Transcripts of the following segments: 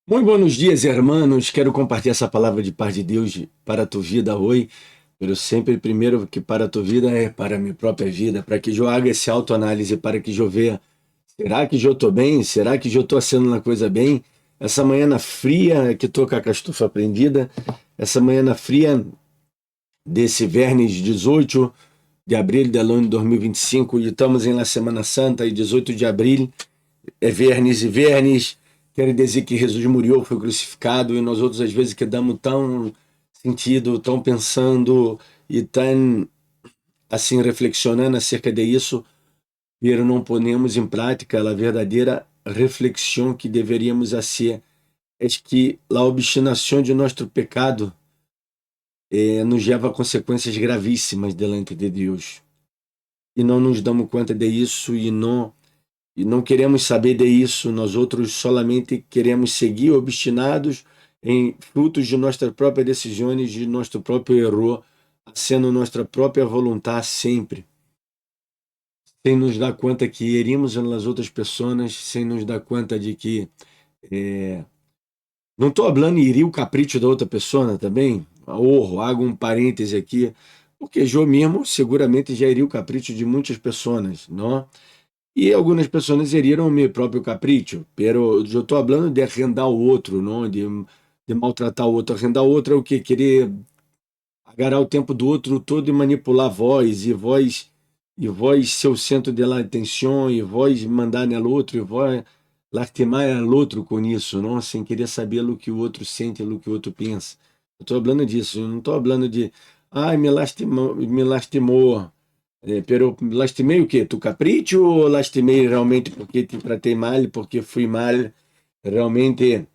Muy buenos dias, hermanos. Quero compartilhar essa palavra de paz de Deus para a tua vida hoje. Pero sempre primeiro que para a tua vida é para a minha própria vida, para que eu haga esse autoanálise, para que eu veja, será que eu estou bem? Será que eu estou fazendo uma coisa bem? Essa manhã na fria, que estou com a castufa prendida, essa manhã na fria desse vernes 18 de abril do ano de 2025, e estamos em la Semana Santa, e 18 de abril é vernes e vernes, quer dizer que Jesus morreu, foi crucificado, e nós outros às vezes quedamos tão sentido, tão pensando e tão assim reflexionando acerca disso, pero não ponemos em prática a verdadeira reflexão que deveríamos fazer, é que a obstinação de nosso pecado nos leva a consequências gravíssimas delante de Deus. E não nos damos conta disso e não queremos saber disso, nós outros solamente queremos seguir obstinados em frutos de nossas próprias decisões, de nosso próprio erro, sendo nossa própria vontade sempre, sem nos dar conta que herimos as outras pessoas, sem nos dar conta de que não estou falando em herir o capricho da outra pessoa também, hago um parêntese aqui, porque eu mesmo seguramente já heri o capricho de muitas pessoas, não? E algumas pessoas heriram o meu próprio capricho, pero eu estou falando de arrendar o outro, não? De maltratar o outro. Arrendar o outro é o quê? Querer agarrar o tempo do outro todo e manipular a voz, e voz ser o centro de la atenção, e voz mandar no outro, e voz lastimar o outro com isso, não? Sem querer saber o que o outro sente, o que o outro pensa. Eu estou falando disso, eu não estou falando de, ai, me lastimou. Pero lastimei o quê? Tu capricho ou lastimei realmente porque te tratei mal, porque fui mal, realmente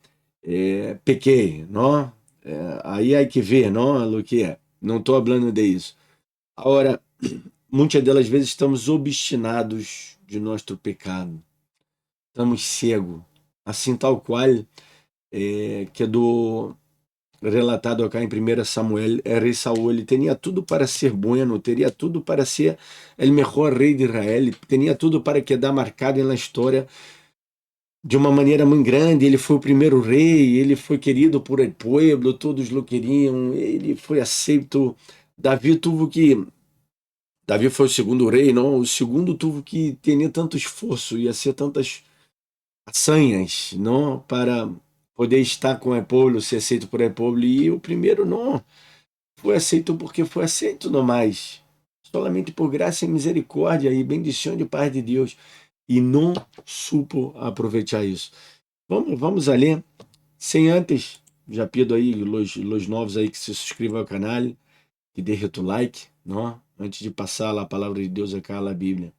pequei, não? Aí há que ver, não? O que é? Não estou falando disso. Agora, muitas delas vezes estamos obstinados de nosso pecado, estamos cegos, assim tal qual que é do relatado acá em 1 Samuel, rei Saul, ele tinha tudo para ser bueno, teria tudo para ser o melhor rei de Israel, tinha tudo para quedar marcado na história de uma maneira muito grande. Ele foi o primeiro rei, ele foi querido por el pueblo, todos o queriam, ele foi aceito. Davi tuvo que Davi foi o segundo rei, não? O segundo tuvo que ter tanto esforço, ia ser tantas hazañas, não? Para poder estar com o povo, ser aceito por el povo. E o primeiro não foi aceito porque foi aceito no mais. Solamente por graça e misericórdia e bendição de paz de Deus. E não supo aproveitar isso. Vamos a ler. Sem antes, já pido aí os novos aí que se suscrevam ao canal, que derreta o like, não? Antes de passar a palavra de Deus acá na Bíblia.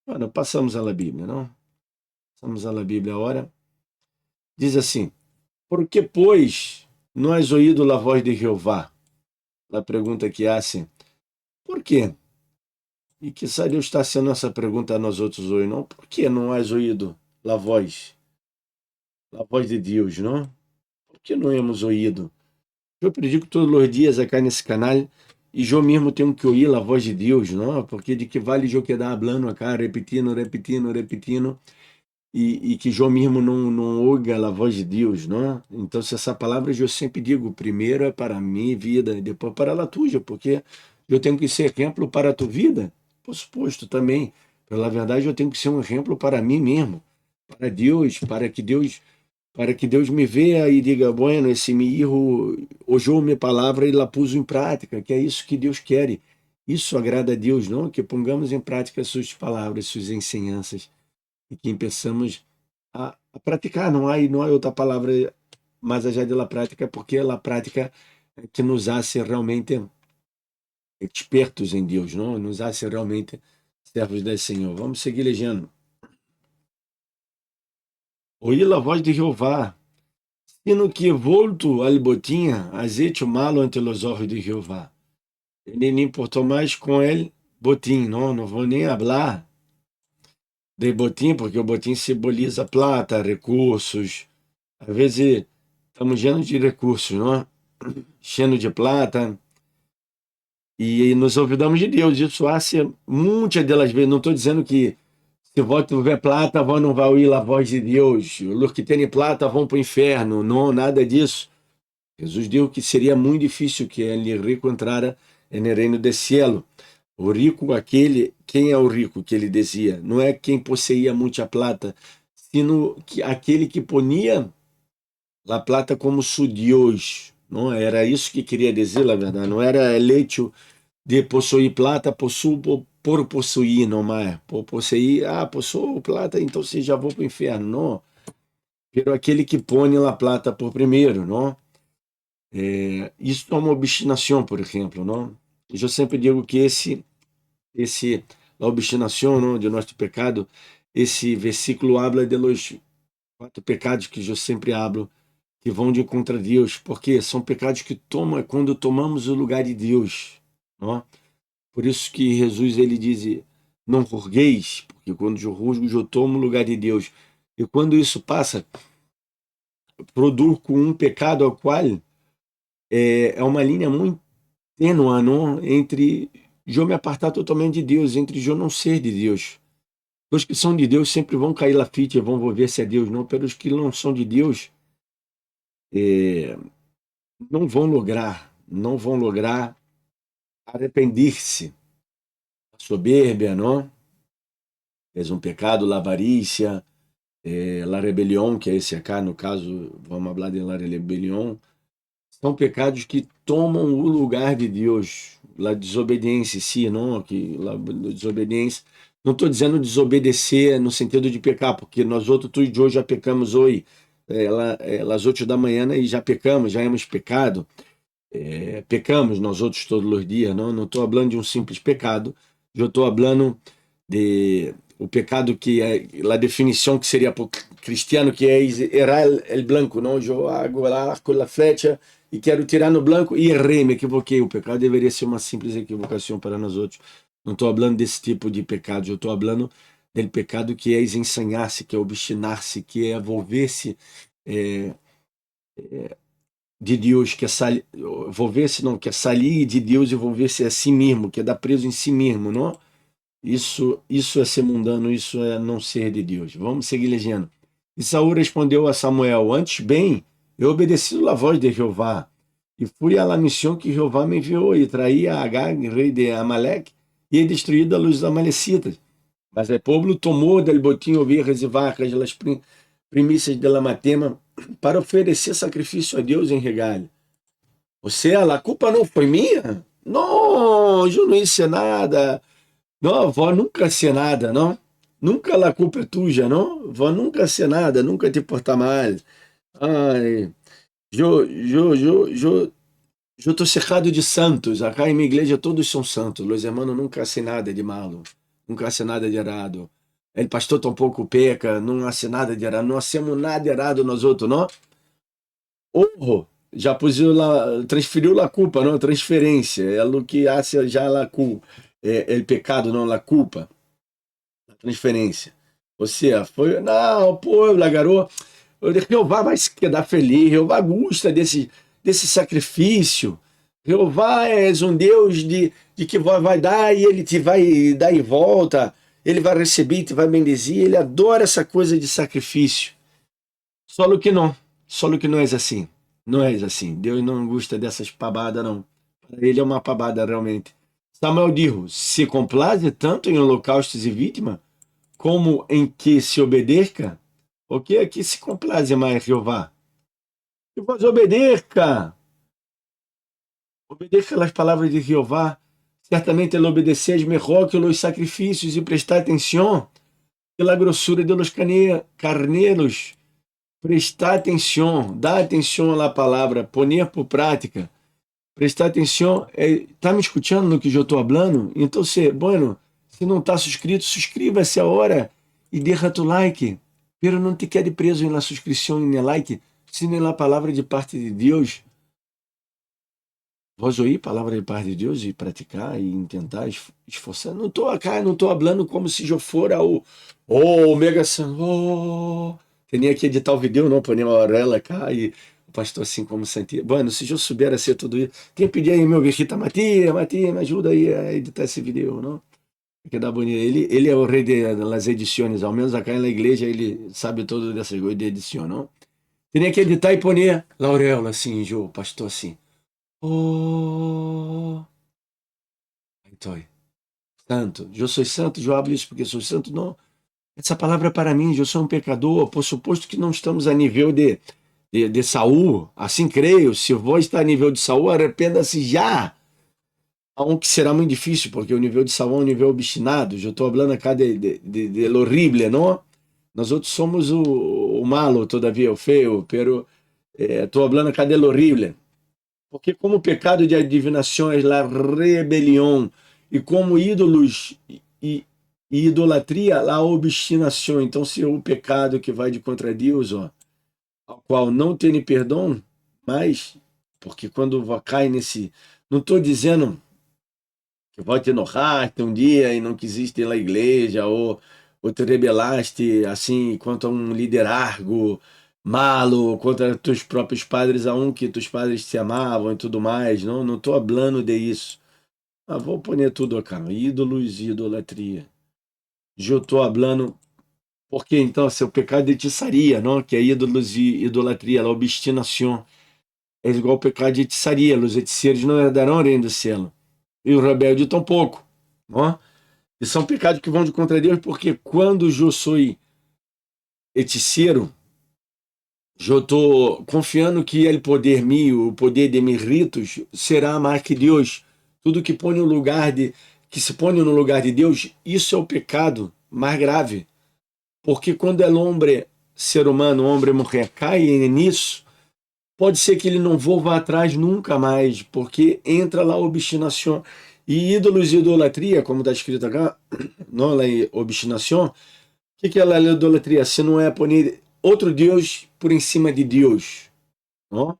Bueno, passamos a la Bíblia, não? Passamos a la Bíblia agora. Diz assim: por que, pois, não has ouído a voz de Jeová? A pergunta que hacen. Por quê? E que Deus está sendo essa pergunta a nós outros hoje, não? Por que não has ouído a voz de Deus, não? Por que não hemos ouído? Eu predico todos os dias aqui nesse canal e eu mesmo tenho que ouvir a voz de Deus, não? Porque de que vale eu quedar falando acá, repetindo, repetindo, repetindo, e que eu mesmo não ouga a voz de Deus, não? Então, se essa palavra eu sempre digo, primeiro é para a minha vida e depois para a tua, porque eu tenho que ser exemplo para a tua vida, por suposto também. Pela verdade, eu tenho que ser um exemplo para mim mesmo, para Deus, para que Deus me veja e diga, bueno, esse meu filho hoje minha palavra e la pus em prática, que é isso que Deus quer. Isso agrada a Deus, não? Que pongamos em prática suas palavras, suas ensinanças, e que empeçamos a praticar. Não há outra palavra mais allá de la prática, porque a prática é que nos hace realmente expertos em Deus, não? Nos hace realmente servos do Senhor. Vamos seguir lendo. Oí a voz de Jeová, sino que volto al botinha, has hecho malo ante los ojos de Jeová. Ele nem importou mais com ele, botim, não vou nem falar de botim, porque o botim simboliza plata, recursos. Às vezes estamos cheios de recursos, não? Cheio de plata, e nos olvidamos de Deus. Isso há muitas delas vezes. Não estou dizendo que Se vós tiver plata, vós não vai ouvir a voz de Deus. Os que têm plata vão para o inferno. Não, nada disso. Jesus disse que seria muito difícil que ele rico entrara no reino do cielo. O rico, aquele, quem é o rico que ele dizia? Não é quem possuía muita plata, sino que aquele que ponia a plata como su Deus. Não era isso que queria dizer, na verdade. Não era eleito de possuir plata, por possuir, não mais. Por possuir, possuo plata, então se já vou para o inferno. Não. Pero aquele que põe a plata por primeiro, não? Isso é uma obstinação, por exemplo, não? Eu sempre digo que a obstinação, não, de nosso pecado, esse versículo habla de los 4 pecados que eu sempre hablo, que vão de contra Deus, porque são pecados que tomam quando tomamos o lugar de Deus, não? Por isso que Jesus ele diz: não julgueis, porque quando eu rusgo, eu tomo o lugar de Deus. E quando isso passa, produzo um pecado ao qual é uma linha muito tênue, não? Entre eu me apartar totalmente de Deus, entre eu não ser de Deus. Os que são de Deus sempre vão cair lá fite, vão ver se é Deus, não. Pelos que não são de Deus, é, não vão lograr arrepender-se. A soberbia, não? É um pecado, a avarícia, la rebelião, que é esse acá, no caso, vamos falar de la rebelião, são pecados que tomam o lugar de Deus. A desobediência, sim, não, que a desobediência. Não estou dizendo desobedecer no sentido de pecar, porque nós outros, tu e eu já pecamos hoje, às 8 da manhã, né, e já pecamos, já hemos pecado. Pecamos nós outros todos os dias, não estou falando de um simples pecado, eu estou falando de o pecado que é a definição que seria para o cristiano, que é errar el blanco, não? Eu hago lá com a flecha e quero tirar no blanco e errei, me equivoquei. O pecado deveria ser uma simples equivocação para nós outros. Não estou falando desse tipo de pecado, eu estou falando do pecado que é ensanhar-se, que é obstinar-se, que é envolver-se é, de Deus, que é envolver-se, não, que é sair de Deus e envolver-se a si mesmo, que é dar preso em si mesmo, não? Isso é ser mundano, isso é não ser de Deus. Vamos seguir legendo. E Saul respondeu a Samuel: antes bem, eu obedeci a voz de Jeová, e fui à missão que Jeová me enviou, e traí a Agag, rei de Amaleque, e he destruído a luz dos amalecitas. Mas o povo tomou del botim ovelhas e vacas, as primícias de Lamatema, para oferecer sacrifício a Deus em regalho. Ou seja, a culpa não foi minha? Não, eu não hice nada. Não, vó nunca ser nada, não? Nunca a culpa é tuya, não? Vó nunca ser nada, nunca te portar mal. Ai, eu tô cercado de santos. Acá em minha igreja todos são santos. Los hermanos nunca hacen nada de malo, nunca hacen nada de errado. El pastor tampouco peca, não hace nada de errado, não hacemos nada de errado nós outros, não? Honro, já pusiu lá, transferiu a culpa, não? Transferência, é o que hace já a culpa, é o pecado, não, a culpa. Transferência. Ou seja, foi, não, pô, Lagarô, Jeová vai se quedar feliz, Jeová gosta desse sacrifício. Jeová é um Deus de que vai dar e ele te vai dar em volta, ele vai receber e te vai bendizer, ele adora essa coisa de sacrifício. Só que não é assim. Não é assim. Deus não gosta dessas pavadas, não. Para ele é uma pavada realmente. Samuel disse: se complaze tanto em holocaustos e vítimas, como em que se obedeça, o que aqui se complaze mais Jeová? Que vos obedeça as palavras de Jeová, certamente ele obedeceis melhor que os sacrifícios e prestar atenção pela grossura de los carneiros, prestar atenção, dar atenção à palavra, poner por prática, prestar atenção, tá me escutando no que eu estou falando? Então, se não está suscrito, suscríba-se agora e deixa tu like. Pero não te quede preso na subscrição e no like, sino na palavra de parte de Deus. Vós ouvir palavra de parte de Deus e praticar e tentar esforçar. Não estou acá, não estou falando como se eu fora o mega san. Tinha que editar o vídeo, não, pôr uma orelha cá e o pastor assim como sentia. Bueno, se eu souber ser tudo isso, tem que pedir aí meu viejita, Matias, me ajuda aí a editar esse vídeo, não? Queda bonito. Ele é o rei das edições, ao menos acá na igreja ele sabe todo dessas coisas de edição, não? Teria que editar e poner Laureola assim, Jô, pastor assim. Oh, então, santo. Eu sou santo, eu hablo isso porque sou santo. Não, essa palavra é para mim, eu sou um pecador, por suposto que não estamos a nível de Saul, assim creio, se vós está a nível de Saul, arrependa-se já. Aunque será muito difícil, porque o nível de Saul é um nível obstinado. Eu estou falando acá de lo horrible, não? Nós outros somos o malo, todavia, o feio, pero estou falando acá de lo horrible. Porque como o pecado de adivinação é a rebelião, e como ídolos e idolatria, a obstinação. Então, se é o pecado que vai de contra Deus, ó, ao qual não tem perdão, mas, porque quando cai nesse. Não estou dizendo que vai te enojar um dia e não quisiste ir à igreja, ou te rebelaste assim contra um liderazgo malo, contra teus próprios padres, a um que teus padres te amavam e tudo mais. Não estou falando de isso. Mas vou pôr tudo acá, ídolos e idolatria. Eu estou falando, porque então seu pecado de hechiçaria, não? Que é ídolos e idolatria, a obstinação. É igual ao pecado de hechiçaria, os hechiceiros não herdarão o reino do céu. E o rebelde tampouco, não? E são pecados que vão de contra Deus, porque quando eu sou hechiceiro, eu estou confiando que ele poder meu, o poder de meus ritos, será mais que Deus. Tudo que põe no lugar de que se põe no lugar de Deus, isso é o pecado mais grave. Porque quando é homem, ser humano, homem, mulher, cai nisso, pode ser que ele não volva atrás nunca mais, porque entra lá a obstinação. E ídolos e idolatria, como está escrito aqui, não lá em obstinação, o que é a idolatria? Se não é pôr outro Deus por em cima de Deus, não?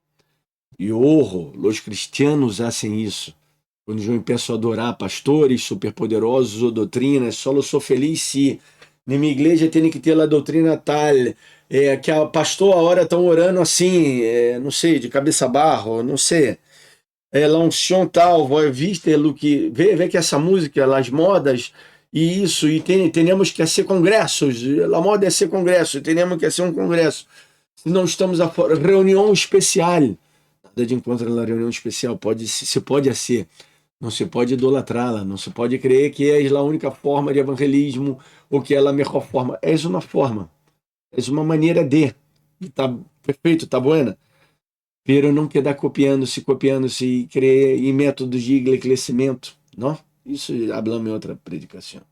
E os cristianos fazem isso. Quando eu peço a adorar pastores superpoderosos ou doutrinas, só eu sou feliz se na minha igreja tem que ter a doutrina tal, que a pastor a hora estão orando assim, não sei, de cabeça barro, não sei. Lá um som tal, vai viste o que vê que essa música, as modas e isso e temos que ser congressos, a moda é ser congresso, temos que ser um congresso. Não estamos a reunião especial. Nada de encontro na reunião especial, se pode ser, não se pode idolatrá-la, não se pode crer que é a única forma de evangelismo ou que ela é a melhor forma. É uma forma, é uma maneira de. E tá perfeito, tá buena. Pero não quedar copiando-se e crer em métodos de crescimento, não? Isso hablamos em outra predicação.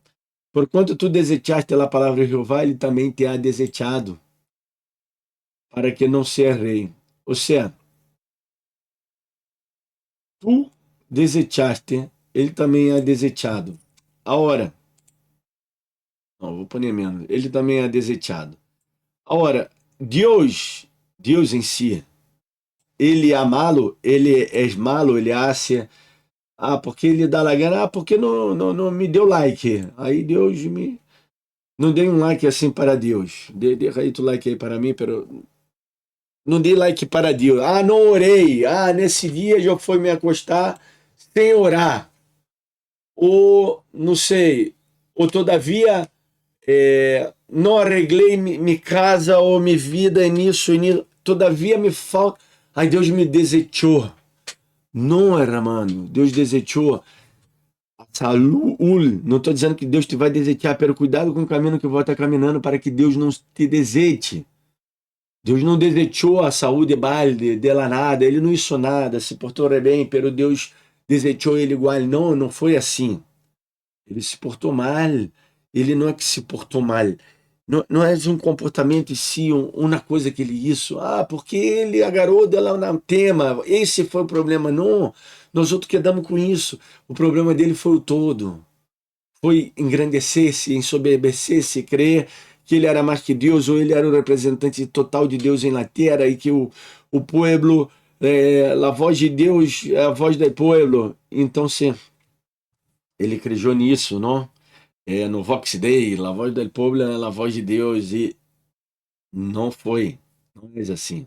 Porquanto tu desechaste a palavra de Jeová, ele também te ha desechado, para que não seas rei. Ou seja, tu desechaste, ele também é desechado. Ora, não, vou pôr menos, ele também é desechado. Ora, Deus em si, ele é malo, ele é malo, ele hace, porque ele dá la gana, porque não me deu like. Aí Deus me, não dei um like assim para Deus. Dê aí tu like aí para mim, pero não dei like para Deus. Não orei. Nesse dia já foi me acostar sem orar. Ou, não sei, ou todavia não arreglei minha casa ou minha vida nisso e nisso. Todavia me falta. Aí Deus me desechou. Não, hermano. Deus desechou. Saúl. Não estou dizendo que Deus te vai desechar, pero cuidado com o caminho que você está caminhando para que Deus não te deseche. Deus não desechou a saúde balde, dela nada, ele não hizo nada, se portou bem, pero Deus desechou ele igual. Não, não foi assim. Ele se portou mal. Ele não é que se portou mal. Não é um comportamento em si, uma coisa que ele isso. Porque ele agarrou dela no tema. Esse foi o problema. Não, nós outros quedamos com isso. O problema dele foi o todo. Foi engrandecer-se, ensoberbecer-se, crer que ele era mais que Deus, ou ele era o representante total de Deus em la terra, e que o pueblo, a voz de Deus é a voz do pueblo. Então, sim, ele acreditou nisso, não? No Vox Dei, a voz do povo é a voz de Deus, e não foi, não é assim.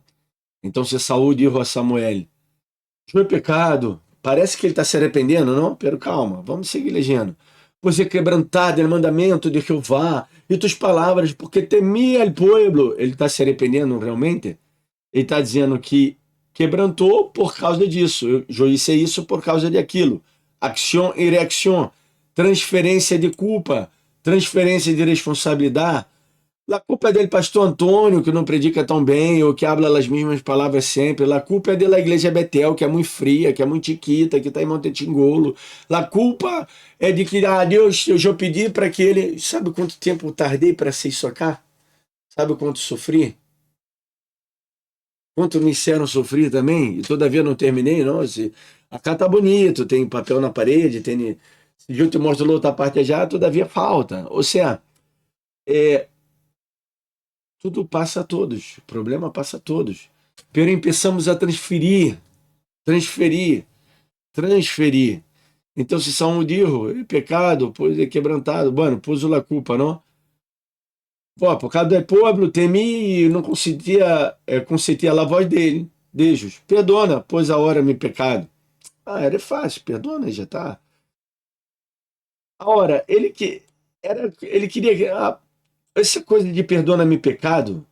Então, se Saúl disse a Samuel, foi pecado, parece que ele está se arrependendo, não? Pero calma, vamos seguir legendo. Você quebrantado el mandamento de Jeová e tus palavras, porque temia el pueblo. Ele está se arrependendo realmente? Ele está dizendo que quebrantou por causa disso. Eu hice isso por causa de aquilo. Ação e reação. Transferência de culpa. Transferência de responsabilidade. A culpa é dele, pastor Antônio, que não predica tão bem, ou que habla as mesmas palavras sempre. A culpa é da igreja Betel, que é muito fria, que é muito chiquita, que está em Montetingolo. A culpa é de que, Deus, eu já pedi para que ele... Sabe quanto tempo eu tardei para se socar? Sabe quanto sofri? Quanto me disseram sofrer também? E todavia não terminei, não. Acá tá bonito, tem papel na parede, tem... Se eu te mostro outra parte já, todavia falta. Ou seja, é, tudo passa a todos, o problema passa a todos. Pero começamos a transferir, transferir. Então, se Salmo dijo, pecado, pois é quebrantado, bueno, pôs a culpa, não? Pô, por causa do povo, temi e não consentia a voz dele. Deus, perdona, pois a hora me pecado. Era fácil, perdona, já tá. Agora, ele queria essa coisa de perdona-me pecado.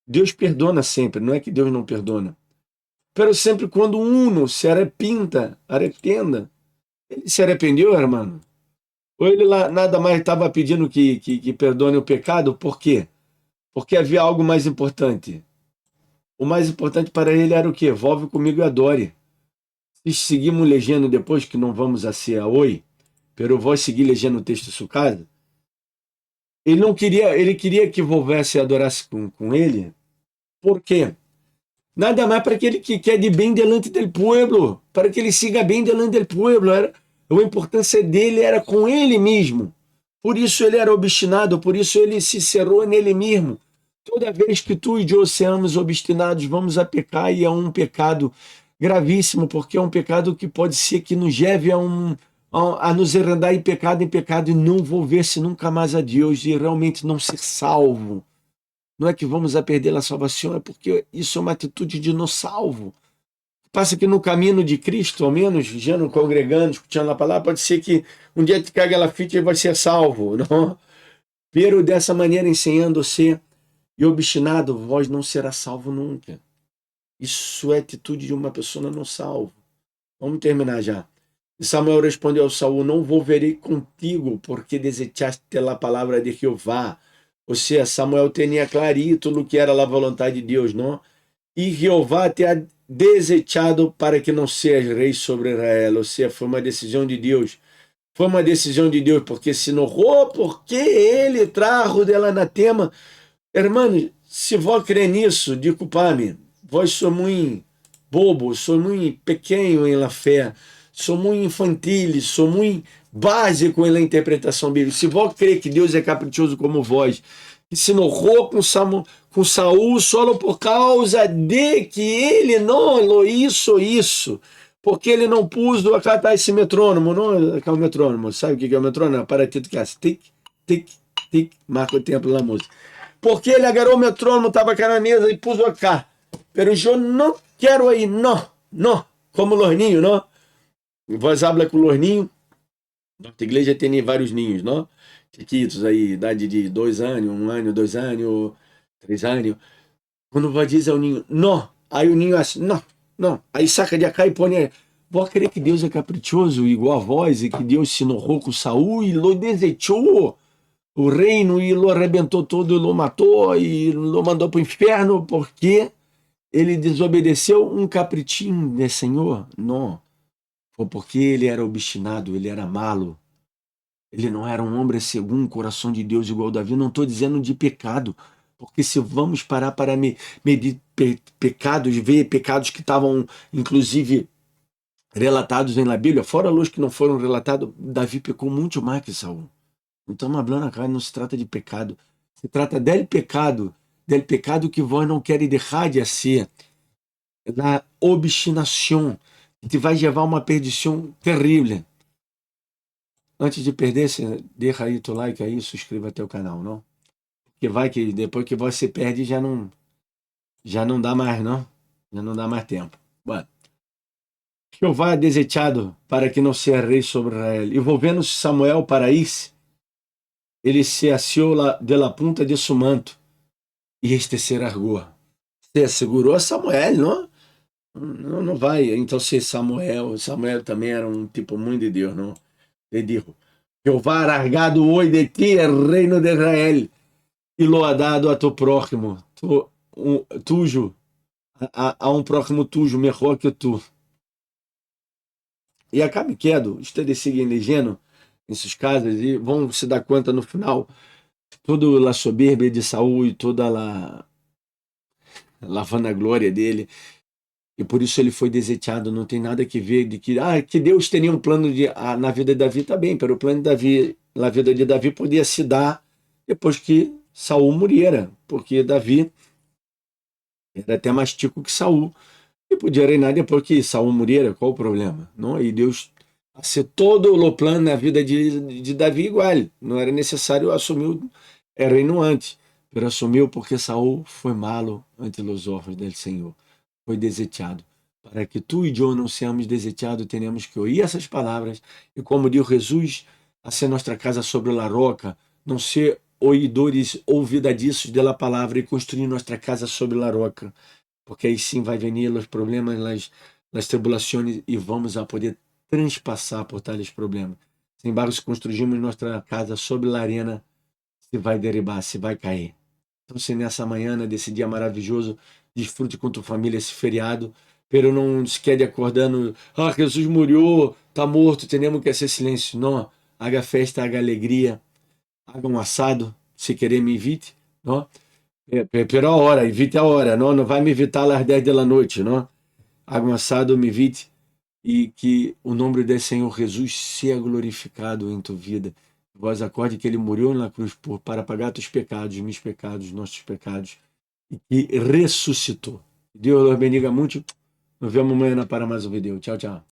Deus perdona sempre, não é que Deus não perdona. Pero sempre quando uno se arrependa. Ele se arrependeu, irmão? Ou ele lá nada mais estava pedindo que perdone o pecado? Por quê? Porque havia algo mais importante. O mais importante para ele era o quê? Volve comigo e adore. Se seguimos legendo depois, que não vamos a ser a oi, pero eu vou seguir legendo o texto su casa. Ele não queria, ele queria que volvesse e adorasse com ele. Por quê? Nada mais para aquele que quer de bem delante do povo, para que ele siga bem delante do povo. A importância dele era com ele mesmo. Por isso ele era obstinado, por isso ele se cerrou nele mesmo. Toda vez que tu e eu seamos obstinados, vamos a pecar, e é um pecado gravíssimo, porque é um pecado que pode ser que nos leve a nos enredar em pecado e não volver-se nunca mais a Deus e realmente não ser salvo. Não é que vamos a perder a salvação, é porque isso é uma atitude de não salvo. Passa que no caminho de Cristo, ao menos, já no congregando, escutando a palavra, pode ser que um dia te caga ela fita e vai ser salvo, não? Pero dessa maneira, ensinando você e obstinado, vós não será salvo nunca. Isso é atitude de uma pessoa não salvo. Vamos terminar já. E Samuel respondeu ao Saul: não volverei contigo, porque desechaste a palavra de Jeová. Ou seja, Samuel tinha clarito o que era a vontade de Deus, não? E Jeová te ha desechado para que não sejas rei sobre Israel. Ou seja, foi uma decisão de Deus. Foi uma decisão de Deus, porque se enojou, porque ele trajo dela anatema. Hermano, se vós crer nisso, desculpa-me, vós sou muito bobo, sou muito pequeno em la fé, sou muito infantil, sou muito básico em la interpretação bíblica. Se vós crer que Deus é caprichoso como vós, que se enojou com Saul só por causa de que ele não isso, porque ele não pôs do acá tá esse metrônomo, não é o metrônomo, sabe o que é o metrônomo? Aparatito que é assim, tic, tic, tic, marca o tempo da música. Porque ele agarrou o metrônomo, estava aqui na mesa e pôs cá. Pero eu não quero aí, não, como los niños, não? Vós habla com los niños. Nossa igreja tem vários ninhos, não? Chiquitos aí, idade de 2 anos, 1 ano, 2 anos, 3 anos. Quando vai dizer ao ninho, não, aí o ninho assim, não. Aí saca de cá e põe. Vou crer que Deus é caprichoso igual a vós e que Deus se enojou com Saul e lo desechou o reino e lo arrebentou todo, lo matou e lo mandou para o inferno porque ele desobedeceu um capritinho de Senhor? Não. Foi porque ele era obstinado, ele era malo. Ele não era um homem segundo o coração de Deus igual Davi. Não estou dizendo de pecado, porque se vamos parar para medir pecados, ver pecados que estavam, inclusive, relatados na Bíblia, fora os que não foram relatados, Davi pecou muito mais que Saul. Não estamos falando acá, não se trata de pecado. Se trata del pecado que vós não querem deixar de ser. La obstinação, que te vai levar a uma perdição terrível. Antes de perder, deixa aí teu like aí, subscreva até o canal, não? Porque vai que depois que você perde já não dá mais, não? Já não dá mais tempo. Bora. Jeová é desechado para que não seja rei sobre Israel. E volvendo Samuel para ir, ele se asió de la punta de su manto e este se largou. Se segurou a Samuel, não? Não, não vai. Então, se Samuel também era um tipo muito de Deus, não? Ele disse: Jeová ha largado hoje de ti el reino de Israel e lo ha dado a tu próximo, tuyo, a um próximo tuyo, melhor que tu. E acabe quedo, ustedes seguem legendo esses casos e vão se dar conta no final, toda a soberba de Saul e toda a vanagloria dele, e por isso ele foi desechado. Não tem nada que ver de que Deus teria um plano na vida de Davi, tá bem, pero o plano de Davi, na vida de Davi podia se dar depois que Saul muriera, porque Davi era até mais tico que Saul, e podia reinar depois que Saul muriera, qual o problema? Não? E Deus ser todo o plano na vida de Davi igual, não era necessário assumir o reino antes, pero assumiu porque Saul foi malo ante os olhos do Senhor, foi desechado. Para que tu e eu não seamos desechados, teremos que ouvir essas palavras e, como diz Jesus, a ser nossa casa sobre a roca, não ser oidores ouvidadiços da palavra e construir nossa casa sobre a roca, porque aí sim vai venir os problemas, as tribulações e vamos a poder transpassar por tais problemas. Sem embargo, se construirmos nossa casa sobre a arena, se vai derribar, se vai cair. Então, se nessa manhã, desse dia maravilhoso, desfrute com tua família esse feriado, pero não se quede acordando, Jesus morreu, está morto, temos que ser silêncio. Não, haga festa, haga alegria, haga um assado, se querer me invite, não? Pero a hora, evite a hora, não vai me evitar às 10 da noite, não? Haga um assado, me evite, e que o nome do Senhor Jesus seja glorificado em tua vida. Vós acorde que ele morreu na cruz para pagar teus pecados, meus pecados, nossos pecados, e ressuscitou. Deus os bendiga muito. Nos vemos amanhã para mais um vídeo. Tchau, tchau.